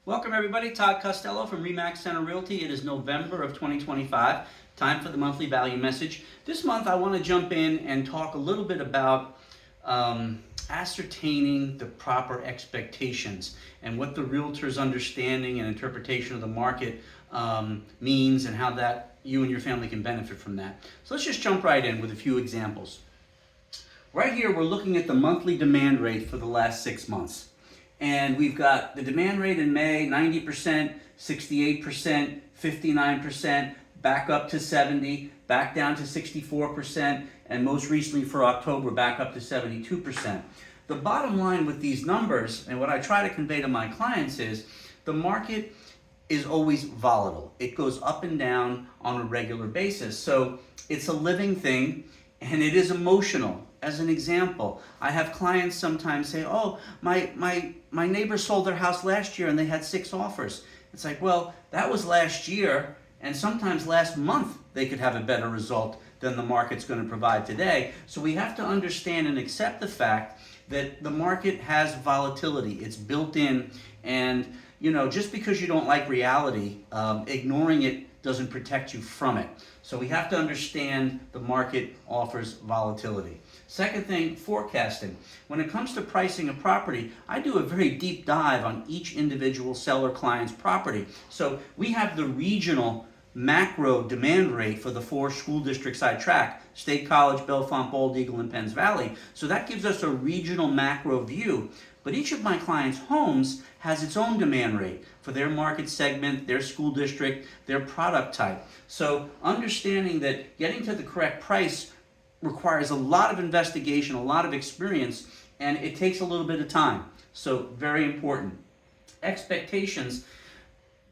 Welcome everybody, Todd Costello from Remax Center Realty. It is November of 2025, time for the monthly value message. This month I want to jump in and talk a little bit about ascertaining the proper expectations and what the realtor's understanding and interpretation of the market means and how that you and your family can benefit from that. So let's just jump right in with a few examples. Right here we're looking at the monthly demand rate for the last 6 months. And we've got the demand rate in May, 90%, 68%, 59%, back up to 70%, back down to 64%, and most recently for October, back up to 72%. The bottom line with these numbers, and what I try to convey to my clients is, the market is always volatile. It goes up and down on a regular basis. So it's a living thing, and it is emotional. As an example, I have clients sometimes say, oh, my neighbor sold their house last year and they had 6 offers. It's like, well, that was last year, and sometimes last month they could have a better result than the market's going to provide today. So we have to understand and accept the fact that the market has volatility. It's built in, and just because you don't like reality, ignoring it doesn't protect you from it. So we have to understand the market offers volatility. Second thing, forecasting. When it comes to pricing a property, I do a very deep dive on each individual seller client's property. So we have the regional macro demand rate for the 4 school districts I track: State College, Bellefonte, Bald Eagle, and Penns Valley. So that gives us a regional macro view. But each of my clients' homes has its own demand rate for their market segment, their school district, their product type. So understanding that getting to the correct price requires a lot of investigation, a lot of experience, and it takes a little bit of time. So very important. Expectations.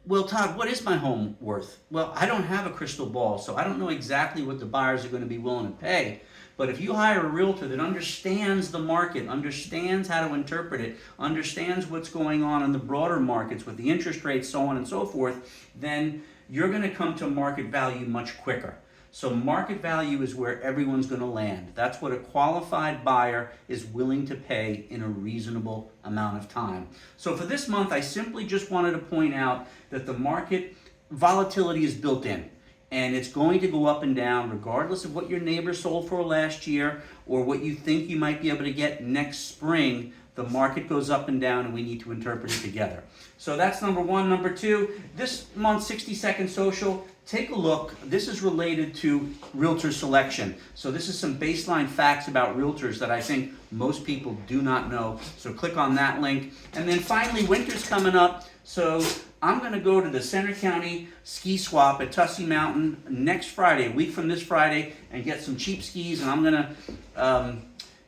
Well, Todd, what is my home worth? Well, I don't have a crystal ball, so I don't know exactly what the buyers are going to be willing to pay. But if you hire a realtor that understands the market, understands how to interpret it, understands what's going on in the broader markets with the interest rates, so on and so forth, then you're going to come to market value much quicker. So market value is where everyone's going to land. That's what a qualified buyer is willing to pay in a reasonable amount of time. So for this month, I simply just wanted to point out that the market volatility is built in. And it's going to go up and down regardless of what your neighbor sold for last year or what you think you might be able to get next spring. The market goes up and down, and we need to interpret it together. So that's number one. Number two, this month's 60-second social, take a look. This is related to realtor selection. So this is some baseline facts about realtors that I think most people do not know. So click on that link. And then finally, winter's coming up. So I'm going to go to the Center County Ski Swap at Tussey Mountain next Friday, a week from this Friday, and get some cheap skis. And I'm going to,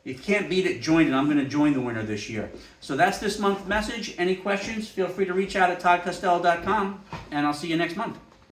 if you can't beat it, join it. I'm going to join the winter this year. So that's this month's message. Any questions, feel free to reach out at toddcostello.com, and I'll see you next month.